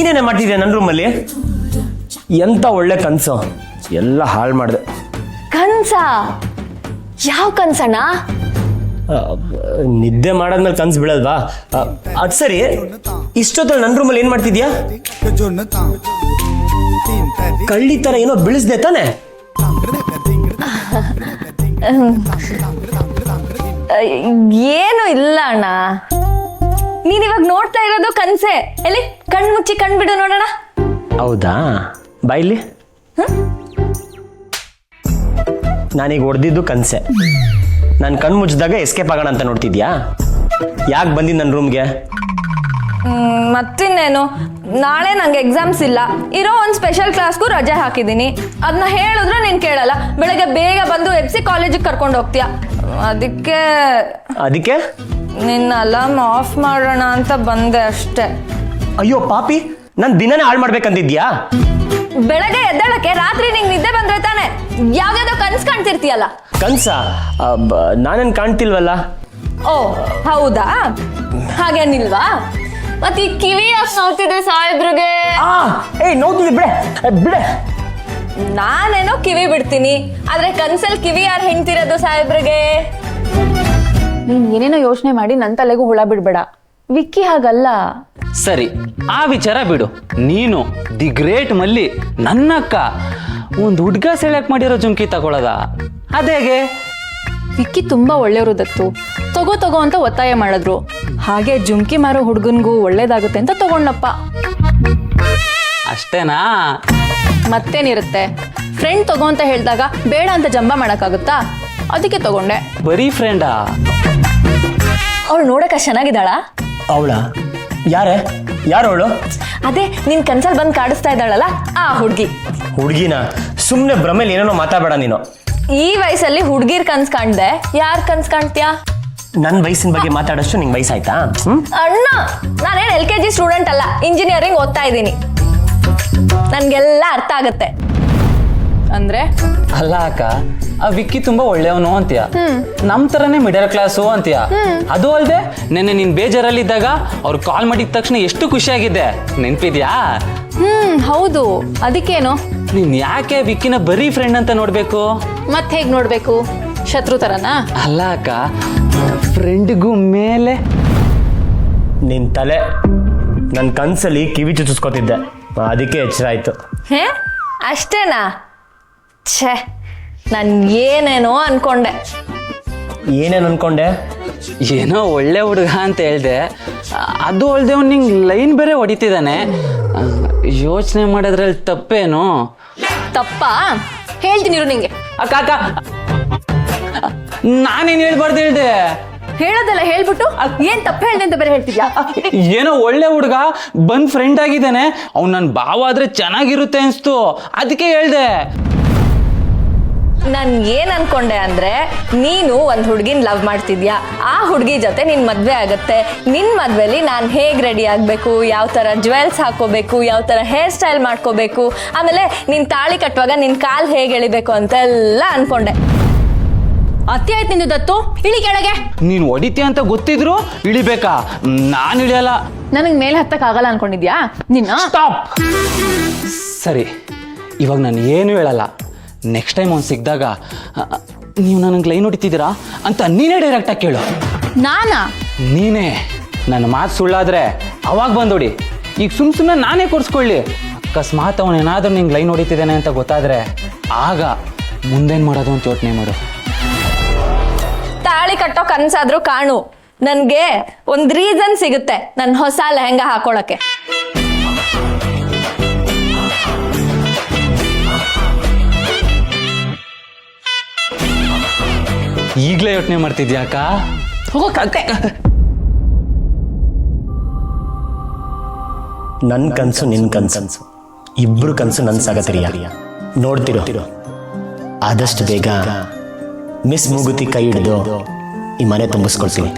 ನೀನೇನೇ ಮಾಡ್ತಿದ್ಯಾ ನನ್ನ ರೂಮಲ್ಲಿ? ಎಂತ ಒಳ್ಳೆ ಕನಸು, ಎಲ್ಲ ಹಾಳು ಮಾಡಿದೆ. ಕನ್ಸ? ಯಾವ ಕನ್ಸಣ್ಣ? ನಿದ್ದೆ ಮಾಡಾದ್ಮೇಲೆ ಕನ್ಸು ಬೀಳಲ್ವಾ? ಅದು ಸರಿ, ಇಷ್ಟೊತ್ತಲ್ಲಿ ನನ್ನ ರೂಮಲ್ಲಿ ಏನು ಮಾಡ್ತಿದ್ಯಾ? ಕಳ್ಳಿ ಥರ ಏನೋ ಬೀಳಿಸ್ದೆ ತಾನೆ? ಏನು ಇಲ್ಲ ಅಣ್ಣ, ನೀನ್ ಇವಾಗ ನೋಡ್ತಾ ಇರೋದು ಕನ್ಸೆ. ಎಲ್ಲಿ ಕಣ್ ಮುಚ್ಚಿ ಕಣ್ಬಿಡು ನೋಡೋಣ. ಹೌದಾ, ಬಾಯಿಲಿ. ನಾನೀಗ ಹೊಡೆದಿದ್ದು ಕನ್ಸೆ. ನಾನು ಕಣ್ಣು ಮುಚ್ಚಿದಾಗ ಎಸ್ಕೇಪ್ ಆಗೋಣ ಅಂತ ನೋಡ್ತಿದ್ಯಾ? ಯಾಕೆ ಬಂದಿದ್ದು ನನ್ನ ರೂಮ್ಗೆ? ಮತ್ತಿನ್ನೇನು, ನಾಳೆ ನಂಗೆ ಎಕ್ಸಾಮ್ಸ್ ಇಲ್ಲ, ಇರೋ ಒಂದು ಸ್ಪೆಷಲ್ ಕ್ಲಾಸ್ಗೂ ರಜೆ ಹಾಕಿದ್ದೀನಿ. ಅದನ್ನ ಹೇಳಿದ್ರೆ ನೀನು ಕೇಳಲ್ಲ, ಬೆಳಗ್ಗೆ ಬೇಗ ಬಂದು ಎಫ್ಸಿ ಕಾಲೇಜಿಗೆ ಕರ್ಕೊಂಡು ಹೋಗ್ತೀಯ. ಅದಕ್ಕೆ ನಿನ್ನ ಅಲಾರ್ಮ್ ಆಫ್ ಮಾಡೋಣ ಅಂತ ಬಂದೆ ಅಷ್ಟೇ. ಅಯ್ಯೋ ಪಾಪಿ, ನಾನು ದಿನನೇ ಹಾಳು ಮಾಡ್ಬೇಕಂತಿದ್ಯಾ? ಬೆಳಗ್ಗೆ ಎದ್ದೇಳಕ್ಕೆ ರಾತ್ರಿ ನಿಂಗೆ ನಿದ್ದೆ ಬಂದ್ರೆ ತಾನೆ ಯಾವ್ದಾವ್ದೋ ಕನ್ಸು ಕಾಣ್ತಿರ್ತೀಯಲ್ಲ. ಕನ್ಸ? ನಾನೇನು ಕಾಣ್ತಿಲ್ವಲ್ಲ. ಓ ಹೌದಾ, ಹಾಗೇನಿಲ್ವಾ? ಮತ್ತೆ ಈ ಕಿವಿ ಯಾಕೆ ನೋಡ್ತಿದೆ ಸಾಹೇಬ್ರಿಗೆ? ನೋಡ್ತಿದ್ದೆ, ಬಿಡೆ ಬಿಡೆ. ನಾನೇನೋ ಕಿವಿ ಬಿಡ್ತೀನಿ, ಆದ್ರೆ ಕನ್ಸಲ್ ಕಿವಿ ಯಾರು ಹೆಣ್ತಿರೋದು ಸಾಹೇಬ್ರಿಗೆ? ನೀನ್ ಏನೇನೋ ಯೋಚನೆ ಮಾಡಿ ನನ್ನ ತಲೆಗೂ ಹುಳ ಬಿಡ್ಬೇಡ. ವಿಕ್ಕಿ ಹಾಗಲ್ಲ. ಸರಿ, ಆ ವಿಚಾರ ಬಿಡು. ನೀನು ದಿ ಗ್ರೇಟ್ ಮಲ್ಲಿ, ನನ್ನಕ್ಕ, ಒಂದು ಹುಡ್ಗ ಸೆಲೆಕ್ಟ್ ಮಾಡಿರೋ ಜುಮ್ಕಿ ತಗೊಳ್ಳೋದ? ಅದೇಗೆ? ವಿಕ್ಕಿ ತುಂಬಾ ಒಳ್ಳೆಯವರು ದತ್ತು. ತಗೋ ಅಂತ ಒತ್ತಾಯ ಮಾಡಿದ್ರು. ಹಾಗೆ ಜುಮ್ಕಿ ಮಾರೋ ಹುಡ್ಗನ್ಗೂ ಒಳ್ಳೇದಾಗುತ್ತೆ ಅಂತ ತಗೊಂಡಪ್ಪ. ಅಷ್ಟೇನಾ? ಮತ್ತೇನಿರುತ್ತೆ, ಫ್ರೆಂಡ್ ತಗೋ ಅಂತ ಹೇಳಿದಾಗ ಬೇಡ ಅಂತ ಜಂಬ ಮಾಡಕ್ಕಾಗುತ್ತಾ? ಅದಕ್ಕೆ ತಗೊಂಡೆ. ಬರೀ ಫ್ರೆಂಡಾ? ಅವಳು ನೋಡಕ ಚೆನ್ನಾಗಿದ್ದಾಳ? ಅವಳ? ಯಾರು ಅವಳು? ಅದೇ ನಿನ್ ಕನ್ಸಲ್ ಬಂದು ಕಾಡಿಸ್ತಾ ಇದ್ದಾಳಲ್ಲ, ಆ ಹುಡ್ಗಿ. ಹುಡುಗಿನ? ಸುಮ್ಮನೆ ಭ್ರಮೇಲಿ ಏನೇನೋ ಮಾತಾಡಬೇಡ ನೀನು. ಈ ವಯಸ್ಸಲ್ಲಿ ಹುಡ್ಗಿರ್ ಕನ್ಸ್ ಕಾಣ್ದೆ ಯಾರ್ ಕನ್ಸ್ ಕಾಣ್ತೀಯಾ? ನನ್ನ ವಯಸ್ಸಿನ ಬಗ್ಗೆ ಮಾತಾಡೋಷ್ಟು ನಿಂಗೆ ವಯಸ್ಸಾಯ್ತಾ? ಅಣ್ಣ, ನಾನೇನು LKG ಸ್ಟೂಡೆಂಟ್ ಅಲ್ಲ, ಇಂಜಿನಿಯರಿಂಗ್ ಓದ್ತಾ ಇದ್ದೀನಿ. ನನ್ಗೆಲ್ಲ ಅರ್ಥ ಆಗತ್ತೆ. ಅಂದ್ರೆ ಅಲ್ಲ ಅಕ್ಕ, ಆ ವಿಕ್ಕಿ ತುಂಬಾ ಒಳ್ಳೆಯವನು ಅಂತೀಯ, ನಮ್ ತರನೇ ಮಿಡಲ್ ಕ್ಲಾಸು ಅಂತೀಯ. ಅದು ಅಲ್ದೆ ನೆನ್ನೆ ನೀನ್ ಬೇಜಾರಲ್ಲಿದ್ದಾಗ ಅವ್ರು ಕಾಲ್ ಮಾಡಿದ ತಕ್ಷಣ ಎಷ್ಟು ಖುಷಿಯಾಗಿದ್ದೆ, ನೆನ್ಪಿದ್ಯಾ? ಹೌದು. ಅದಕ್ಕೇನು? ನೀನ್ ಯಾಕೆ ವಿಕ್ಕಿನ ಬರೀ ಫ್ರೆಂಡ್ ಅಂತ ನೋಡ್ಬೇಕು? ಮತ್ ಹೇಗ್ ನೋಡ್ಬೇಕು? ಶತ್ರು ತರನಾ? ಅಲ್ಲ ಅಕ್ಕ, ಫ್ರೆಂಡ್ಗೂ ಮೇಲೆ. ನಿನ್ ತಲೆ. ನನ್ನ ಕನ್ಸಲ್ಲಿ ಕಿವಿ ಚುಚ್ಚಿಸ್ಕೊತಿದ್ದೆ, ಅದಕ್ಕೆ ಎಚ್ಚರ ಆಯ್ತು. ಹೇ ಅಷ್ಟೇನಾ? ಛೇ, ನಾನು ಏನೇನೋ ಅನ್ಕೊಂಡೆ. ಏನೇನು ಅನ್ಕೊಂಡೆ? ಏನೋ ಒಳ್ಳೆ ಹುಡುಗ ಅಂತ ಹೇಳ್ದೆ, ಅದು ಅಲ್ದೆ ಅವ್ನು ನಿಂಗೆ ಲೈನ್ ಬೇರೆ ಹೊಡಿತಿದ್ದಾನೆ. ಯೋಚನೆ ಮಾಡೋದ್ರಲ್ಲಿ ತಪ್ಪೇನು? ತಪ್ಪ ಹೇಳ್ತೀನಿ ನಿಂಗೆ. ಅಕ್ಕ ಅಕ್ಕ, ನಾನೇನು ಹೇಳ್ಬಾರ್ದು ಹೇಳ್ದೆ? ಹೇಳೋದೆಲ್ಲ ಹೇಳ್ಬಿಟ್ಟು ಏನ್ ತಪ್ಪು ಹೇಳ್ದೆ ಅಂತ ಬೇರೆ ಹೇಳ್ತಿದ್ಯಾ? ಏನೋ ಒಳ್ಳೆ ಹುಡುಗ ಬಂದ್ ಫ್ರೆಂಡ್ ಆಗಿದ್ದಾನೆ, ಅವ್ನು ನನ್ನ ಭಾವ ಆದ್ರೆ ಚೆನ್ನಾಗಿರುತ್ತೆ ಅನ್ಸ್ತು, ಅದಕ್ಕೆ ಹೇಳ್ದೆ. ನಾನು ಏನ್ ಅನ್ಕೊಂಡೆ ಅಂದ್ರೆ, ನೀನು ಒಂದ್ ಹುಡ್ಗಿನ್ ಲವ್ ಮಾಡ್ತಿದ್ಯಾ, ಆ ಹುಡ್ಗಿ ಜೊತೆ ನಿನ್ ಮದ್ವೆ ಆಗತ್ತೆ. ನಿನ್ ಮದ್ವೆಲಿ ನಾನು ಹೇಗ್ ರೆಡಿ ಆಗ್ಬೇಕು, ಯಾವ ತರ ಜ್ಯುವೆಲ್ಸ್ ಹಾಕೋಬೇಕು, ಯಾವ ತರ ಹೇರ್ ಸ್ಟೈಲ್ ಮಾಡ್ಕೋಬೇಕು, ಆಮೇಲೆ ನಿನ್ ತಾಳಿ ಕಟ್ಟುವಾಗ ನಿನ್ ಕಾಲ್ ಹೇಗೆ ಎಳಿಬೇಕು ಅಂತೆಲ್ಲ ಅನ್ಕೊಂಡೆ. ಅತಿ ಆಯ್ತು ನಿಂದು ದತ್ತು, ಇಳಿ ಕೆಳಗೆ. ನೀನ್ ಹೊಡಿತೀಯ ಅಂತ ಗೊತ್ತಿದ್ರು ಇಳಿಬೇಕಾ? ನಾನು ಇಳಿಯಲ್ಲ. ನನಗ್ ಮೇಲೆ ಹತ್ತಕ್ ಆಗಲ್ಲ ಅನ್ಕೊಂಡಿದ್ಯಾ ನಿನ್ನ? ಸ್ಟಾಪ್. ಸರಿ, ಇವಾಗ ನಾನು ಏನು ಹೇಳಲ್ಲ. ನೆಕ್ಸ್ಟ್ ಟೈಮ್ ಅವ್ನು ಸಿಕ್ಕಿದಾಗ ನೀವು ನನಗೆ ಲೈನ್ ಹೊಡಿತಿದ್ದೀರಾ ಅಂತ ನೀನೇ ಡೈರೆಕ್ಟಾಗಿ ಕೇಳು. ನಾನಾ? ನೀನೇ. ನನ್ನ ಮಾತು ಸುಳ್ಳಾದ್ರೆ ಅವಾಗ ಬಂದೋಡಿ. ಈಗ ಸುಮ್ಮನೆ ನಾನೇ ಕೊಡ್ಸ್ಕೊಳ್ಳಿ. ಅಕಸ್ಮಾತ್ ಅವನೇನಾದ್ರೂ ನಿಂಗೆ ಲೈನ್ ಹೊಡಿತಿದ್ದಾನೆ ಅಂತ ಗೊತ್ತಾದ್ರೆ ಆಗ ಮುಂದೇನು ಮಾಡೋದು ಅಂತ ಯೋಚನೆ ಮಾಡು. ತಾಳಿ ಕಟ್ಟೋ ಕನ್ಸಾದ್ರೂ ಕಾಣು, ನನ್ಗೆ ಒಂದ್ ರೀಸನ್ ಸಿಗುತ್ತೆ ನನ್ನ ಹೊಸ ಲೆಹಂಗಾ ಹಾಕೊಳಕ್ಕೆ. ಈಗಲೇ ಯೋಚನೆ ಮಾಡ್ತಿದ್ಯಾಕ? ನನ್ನ ಕನಸು ನಿನ್ನ ಕನಸು, ಇಬ್ರು ಕನಸು ನನ್ನ ಸಾಗತ್ರಿಯ. ನೋಡ್ತಿರೋ, ಆದಷ್ಟು ಬೇಗ ಮಿಸ್ ಮೂಗುತಿ ಕೈ ಹಿಡಿದು ಈ ಮನೆ ತುಂಬಿಸ್ಕೊಳ್ತೀವಿ.